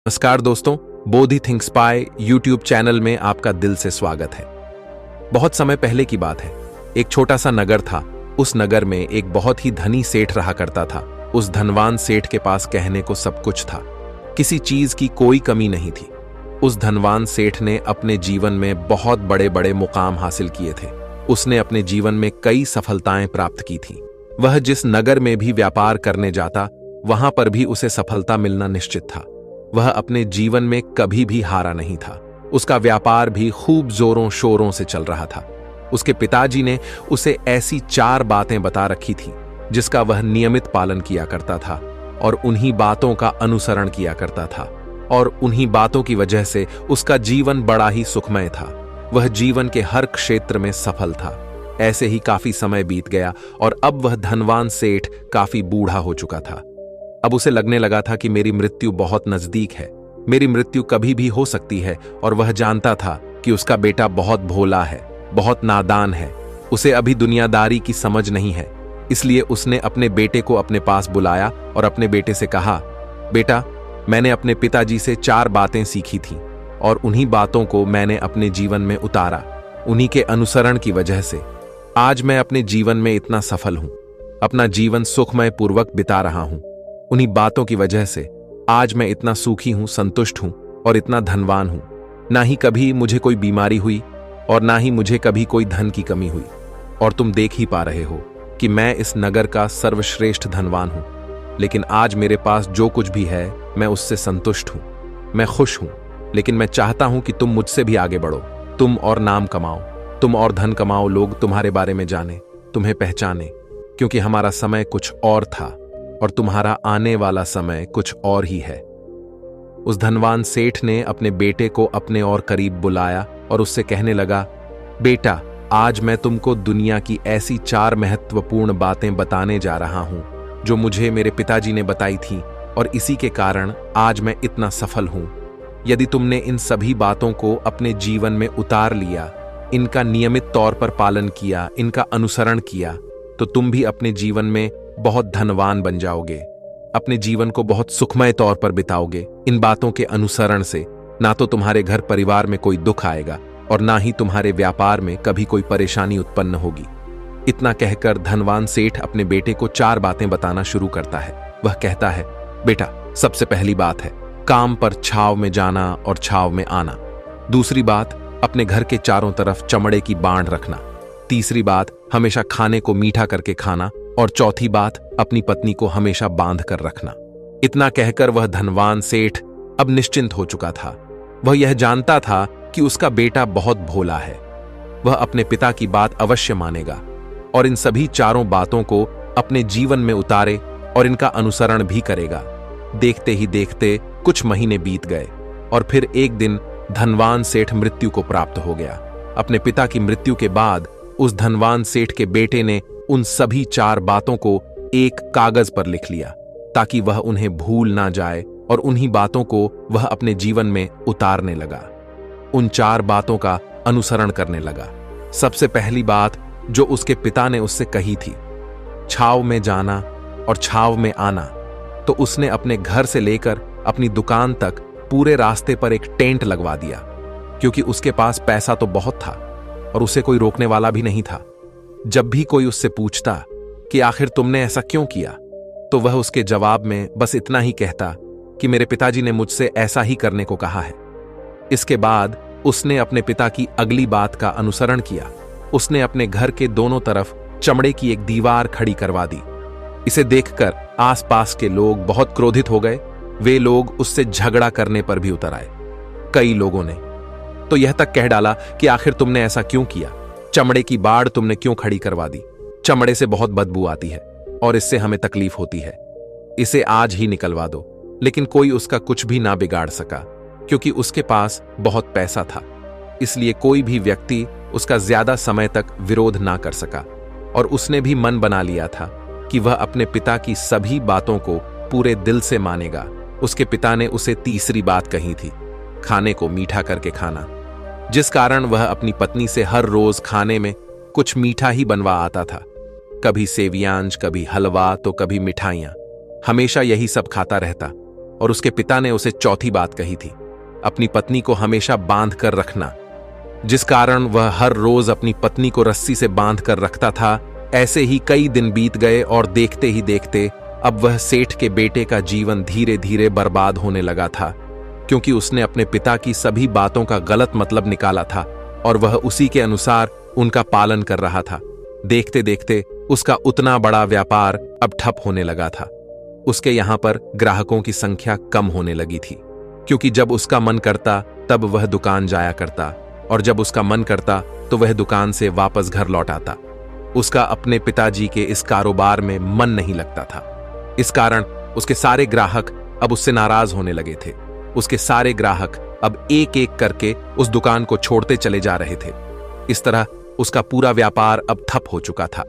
नमस्कार दोस्तों, बोधि think spy YouTube channel में आपका दिल से स्वागत है। बहुत समय पहले की बात है। एक छोटा सा नगर था। उस नगर में एक बहुत ही धनी सेठ रहा करता था। उस धनवान सेठ के पास कहने को सब कुछ था, किसी चीज की कोई कमी नहीं थी। उस धनवान सेठ ने अपने जीवन में बहुत बड़े बड़े मुकाम हासिल किए थे। उसने अपने जीवन में कई सफलताएं प्राप्त की थी। वह जिस नगर में भी व्यापार करने जाता, वहां पर भी उसे सफलता मिलना निश्चित था। वह अपने जीवन में कभी भी हारा नहीं था। उसका व्यापार भी खूब जोरों शोरों से चल रहा था। उसके पिताजी ने उसे ऐसी 4 बातें बता रखी थी जिसका वह नियमित पालन किया करता था और उन्हीं बातों का अनुसरण किया करता था, और उन्हीं बातों की वजह से उसका जीवन बड़ा ही सुखमय था। वह जीवन के हर क्षेत्र में सफल था। ऐसे ही काफी समय बीत गया और अब वह धनवान सेठ काफी बूढ़ा हो चुका था। अब उसे लगने लगा था कि मेरी मृत्यु बहुत नजदीक है, मेरी मृत्यु कभी भी हो सकती है। और वह जानता था कि उसका बेटा बहुत भोला है, बहुत नादान है, उसे अभी दुनियादारी की समझ नहीं है। इसलिए उसने अपने बेटे को अपने पास बुलाया और अपने बेटे से कहा, बेटा, मैंने अपने पिताजी से 4 बातें सीखी थीं और उन्हीं बातों को मैंने अपने जीवन में उतारा। उन्हीं के अनुसरण की वजह से आज मैं अपने जीवन में इतना सफल हूं, अपना जीवन सुखमय पूर्वक बिता रहा हूं। उन्हीं बातों की वजह से आज मैं इतना सुखी हूं, संतुष्ट हूं और इतना धनवान हूं। ना ही कभी मुझे कोई बीमारी हुई और ना ही मुझे कभी कोई धन की कमी हुई। और तुम देख ही पा रहे हो कि मैं इस नगर का सर्वश्रेष्ठ धनवान हूं। लेकिन आज मेरे पास जो कुछ भी है, मैं उससे संतुष्ट हूं, मैं खुश हूं। लेकिन मैं चाहता हूं कि तुम मुझसे भी आगे बढ़ो, तुम और नाम कमाओ, तुम और धन कमाओ, लोग तुम्हारे बारे में जाने, तुम्हें पहचाने, क्योंकि हमारा समय कुछ और था और तुम्हारा आने वाला समय कुछ और ही है। उस धनवान सेठ ने अपने बेटे को अपने और करीब बुलाया और उससे कहने लगा, बेटा, आज मैं तुमको दुनिया की ऐसी 4 महत्वपूर्ण बातें बताने जा रहा हूं जो मुझे मेरे पिताजी ने बताई थी, और इसी के कारण आज मैं इतना सफल हूं। यदि तुमने इन सभी बातों को अपने जीवन में उतार लिया, इनका नियमित तौर पर पालन किया, इनका अनुसरण किया, तो तुम भी अपने जीवन में बहुत धनवान बन जाओगे, अपने जीवन को बहुत सुखमय तौर पर बिताओगे। इन बातों के अनुसरण से ना तो तुम्हारे घर परिवार में कोई दुख आएगा और ना ही तुम्हारे व्यापार में कभी कोई परेशानी उत्पन्न होगी। इतना कहकर धनवान सेठ अपने बेटे को 4 बातें बताना शुरू करता है। वह कहता है, बेटा, सबसे पहली बात है काम पर छाव में जाना और छाव में आना। दूसरी बात, अपने घर के चारों तरफ चमड़े की बांड रखना। तीसरी बात, हमेशा खाने को मीठा करके खाना। और चौथी बात, अपनी पत्नी को हमेशा बांध कर रखना। इतना कहकर वह धनवान सेठ अब निश्चिंत हो चुका था। वह यह जानता था कि उसका बेटा बहुत भोला है। वह अपने पिता की बात अवश्य मानेगा और इन सभी 4 बातों को अपने जीवन में उतारे और इनका अनुसरण भी करेगा। देखते ही देखते कुछ महीने बीत गए और फिर एक दिन धनवान सेठ मृत्यु को प्राप्त हो गया। अपने पिता की मृत्यु के बाद उस धनवान सेठ के बेटे ने उन सभी 4 बातों को एक कागज पर लिख लिया ताकि वह उन्हें भूल ना जाए, और उन्हीं बातों को वह अपने जीवन में उतारने लगा। उन 4 बातों का अनुसरण करने लगा। सबसे पहली बात जो उसके पिता ने उससे कही थी, छाव में जाना और छाव में आना, तो उसने अपने घर से लेकर अपनी दुकान तक पूरे रास्ते पर एक टेंट लगवा दिया, क्योंकि उसके पास पैसा तो बहुत था और उसे कोई रोकने वाला भी नहीं था। जब भी कोई उससे पूछता कि आखिर तुमने ऐसा क्यों किया, तो वह उसके जवाब में बस इतना ही कहता कि मेरे पिताजी ने मुझसे ऐसा ही करने को कहा है। इसके बाद उसने अपने पिता की अगली बात का अनुसरण किया। उसने अपने घर के दोनों तरफ चमड़े की एक दीवार खड़ी करवा दी। इसे देखकर आसपास के लोग बहुत क्रोधित हो गए। वे लोग उससे झगड़ा करने पर भी उतर आए। कई लोगों ने तो यह तक कह डाला कि आखिर तुमने ऐसा क्यों किया, चमड़े की बाड़ तुमने क्यों खड़ी करवा दी, चमड़े से बहुत बदबू आती है और इससे हमें तकलीफ होती है, इसे आज ही निकलवा दो। लेकिन कोई उसका कुछ भी ना बिगाड़ सका, क्योंकि उसके पास बहुत पैसा था। इसलिए कोई भी व्यक्ति उसका ज्यादा समय तक विरोध ना कर सका, और उसने भी मन बना लिया था कि वह अपने पिता की सभी बातों को पूरे दिल से मानेगा। उसके पिता ने उसे तीसरी बात कही थी, खाने को मीठा करके खाना, जिस कारण वह अपनी पत्नी से हर रोज खाने में कुछ मीठा ही बनवा आता था। कभी सेवियांज, कभी हलवा, तो कभी मिठाइयां। हमेशा यही सब खाता रहता। और उसके पिता ने उसे चौथी बात कही थी, अपनी पत्नी को हमेशा बांध कर रखना। जिस कारण वह हर रोज अपनी पत्नी को रस्सी से बांध कर रखता था। ऐसे ही कई दिन बीत गए और देखते ही देखते अब वह सेठ के बेटे का जीवन धीरे धीरे बर्बाद होने लगा था, क्योंकि उसने अपने पिता की सभी बातों का गलत मतलब निकाला था और वह उसी के अनुसार उनका पालन कर रहा था। देखते देखते उसका उतना बड़ा व्यापार अब ठप होने लगा था। उसके यहां पर ग्राहकों की संख्या कम होने लगी थी, क्योंकि जब उसका मन करता तब वह दुकान जाया करता और जब उसका मन करता तो वह दुकान से वापस घर लौट आता। उसका अपने पिताजी के इस कारोबार में मन नहीं लगता था। इस कारण उसके सारे ग्राहक अब उससे नाराज होने लगे थे। उसके सारे ग्राहक अब एक एक करके उस दुकान को छोड़ते चले जा रहे थे। इस तरह उसका पूरा व्यापार अब ठप हो चुका था।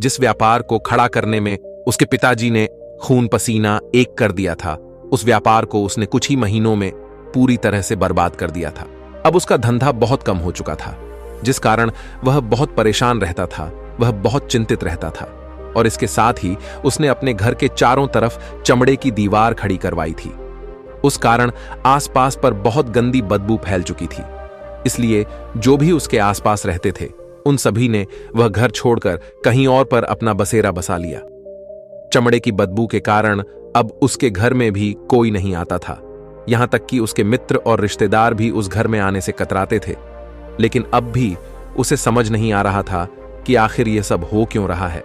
जिस व्यापार को खड़ा करने में उसके पिताजी ने खून पसीना एक कर दिया था, उस व्यापार को उसने कुछ ही महीनों में पूरी तरह से बर्बाद कर दिया था। अब उसका धंधा बहुत कम हो चुका था, जिस कारण वह बहुत परेशान रहता था, वह बहुत चिंतित रहता था। और इसके साथ ही उसने अपने घर के चारों तरफ चमड़े की दीवार खड़ी करवाई थी। उस कारण आसपास पर बहुत गंदी बदबू फैल चुकी थी। इसलिए जो भी उसके आसपास रहते थे उन सभी ने वह घर छोड़कर कहीं और पर अपना बसेरा बसा लिया। चमड़े की बदबू के कारण अब उसके घर में भी कोई नहीं आता था। यहां तक कि उसके मित्र और रिश्तेदार भी उस घर में आने से कतराते थे। लेकिन अब भी उसे समझ नहीं आ रहा था कि आखिर यह सब हो क्यों रहा है।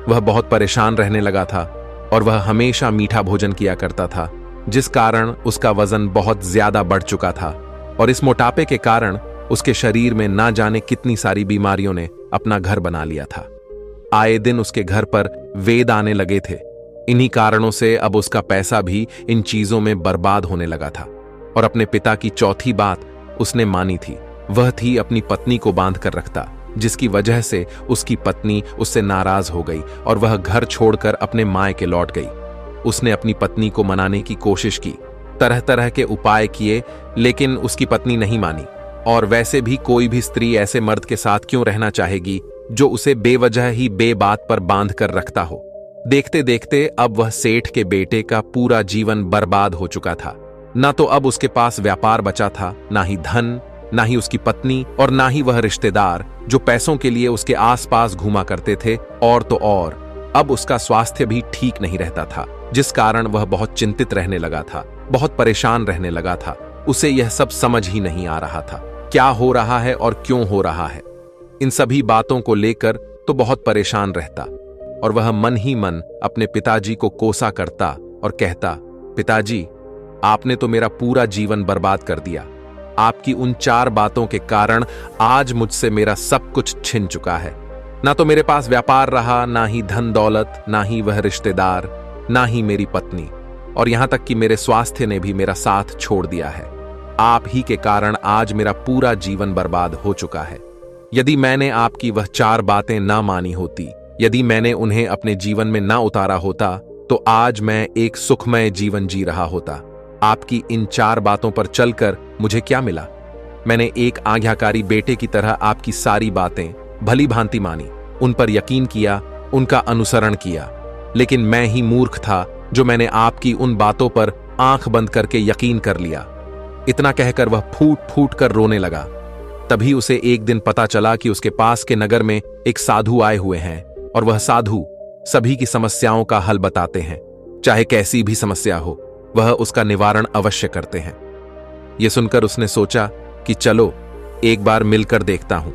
वह बहुत परेशान रहने लगा था और वह हमेशा मीठा भोजन किया करता था, जिस कारण उसका वजन बहुत ज्यादा बढ़ चुका था। और इस मोटापे के कारण उसके शरीर में ना जाने कितनी सारी बीमारियों ने अपना घर बना लिया था। आए दिन उसके घर पर वेद आने लगे थे। इन्हीं कारणों से अब उसका पैसा भी इन चीजों में बर्बाद होने लगा था। और अपने पिता की चौथी बात उसने मानी थी, वह थी अपनी पत्नी को बांध कर रखता, जिसकी वजह से उसकी पत्नी उससे नाराज हो गई और वह घर छोड़कर अपने मायके लौट गई। उसने अपनी पत्नी को मनाने की कोशिश की, तरह तरह के उपाय किए, लेकिन उसकी पत्नी नहीं मानी। और वैसे भी कोई भी स्त्री ऐसे मर्द के साथ क्यों रहना चाहेगी जो उसे बेवजह ही बेबात पर बांध कर रखता हो। देखते देखते अब वह सेठ के बेटे का पूरा जीवन बर्बाद हो चुका था। ना तो अब उसके पास व्यापार बचा था, ना ही धन, ना ही उसकी पत्नी और ना ही वह रिश्तेदार जो पैसों के लिए उसके आसपास घूमा करते थे। और तो और अब उसका स्वास्थ्य भी ठीक नहीं रहता था, जिस कारण वह बहुत चिंतित रहने लगा था, बहुत परेशान रहने लगा था। उसे यह सब समझ ही नहीं आ रहा था, क्या हो रहा है और क्यों हो रहा है। इन सभी बातों को लेकर तो बहुत परेशान रहता और वह मन ही मन अपने पिताजी को कोसा करता और कहता, पिताजी, आपने तो मेरा पूरा जीवन बर्बाद कर दिया। आपकी उन 4 बातों के कारण आज मुझसे मेरा सब कुछ छिन चुका है। ना तो मेरे पास व्यापार रहा, ना ही धन दौलत, ना ही वह रिश्तेदार, ना ही मेरी पत्नी, और यहां तक कि मेरे स्वास्थ्य ने भी मेरा साथ छोड़ दिया है। आप ही के कारण आज मेरा पूरा जीवन बर्बाद हो चुका है। यदि मैंने आपकी वह 4 बातें ना मानी होती, यदि मैंने उन्हें अपने जीवन में ना उतारा होता, तो आज मैं एक सुखमय जीवन जी रहा होता। आपकी इन 4 बातों पर चलकर मुझे क्या मिला? मैंने एक आज्ञाकारी बेटे की तरह आपकी सारी बातें भली भांति मानी, उन पर यकीन किया, उनका अनुसरण किया। लेकिन मैं ही मूर्ख था जो मैंने आपकी उन बातों पर आंख बंद करके यकीन कर लिया। इतना कहकर वह फूट फूट कर रोने लगा। तभी उसे एक दिन पता चला कि उसके पास के नगर में एक साधु आए हुए हैं और वह साधु सभी की समस्याओं का हल बताते हैं। चाहे कैसी भी समस्या हो, वह उसका निवारण अवश्य करते हैं। यह सुनकर उसने सोचा कि चलो एक बार मिलकर देखता हूं,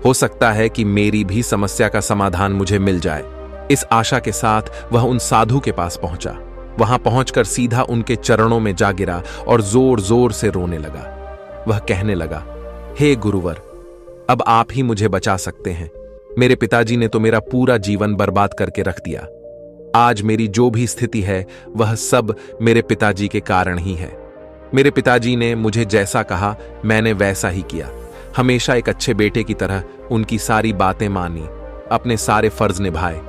हो सकता है कि मेरी भी समस्या का समाधान मुझे मिल जाए। इस आशा के साथ वह उन साधु के पास पहुंचा। वहां पहुंचकर सीधा उनके चरणों में जा गिरा और जोर जोर से रोने लगा। वह कहने लगा, हे गुरुवर, अब आप ही मुझे बचा सकते हैं। मेरे पिताजी ने तो मेरा पूरा जीवन बर्बाद करके रख दिया। आज मेरी जो भी स्थिति है वह सब मेरे पिताजी के कारण ही है। मेरे पिताजी ने मुझे जैसा कहा मैंने वैसा ही किया। हमेशा एक अच्छे बेटे की तरह उनकी सारी बातें मानी, अपने सारे फर्ज निभाए।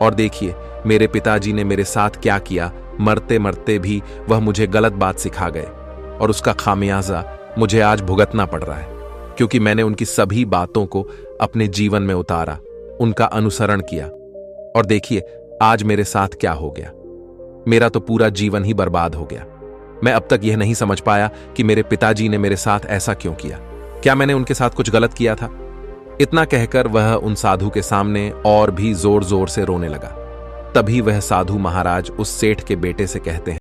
और देखिए मेरे पिताजी ने मेरे साथ क्या किया। मरते मरते भी वह मुझे गलत बात सिखा गए और उसका खामियाजा मुझे आज भुगतना पड़ रहा है, क्योंकि मैंने उनकी सभी बातों को अपने जीवन में उतारा, उनका अनुसरण किया। और देखिए आज मेरे साथ क्या हो गया। मेरा तो पूरा जीवन ही बर्बाद हो गया। मैं अब तक यह नहीं समझ पाया कि मेरे पिताजी ने मेरे साथ ऐसा क्यों किया। क्या मैंने उनके साथ कुछ गलत किया था? इतना कहकर वह उन साधु के सामने और भी जोर जोर से रोने लगा। तभी वह साधु महाराज उस सेठ के बेटे से कहते हैं,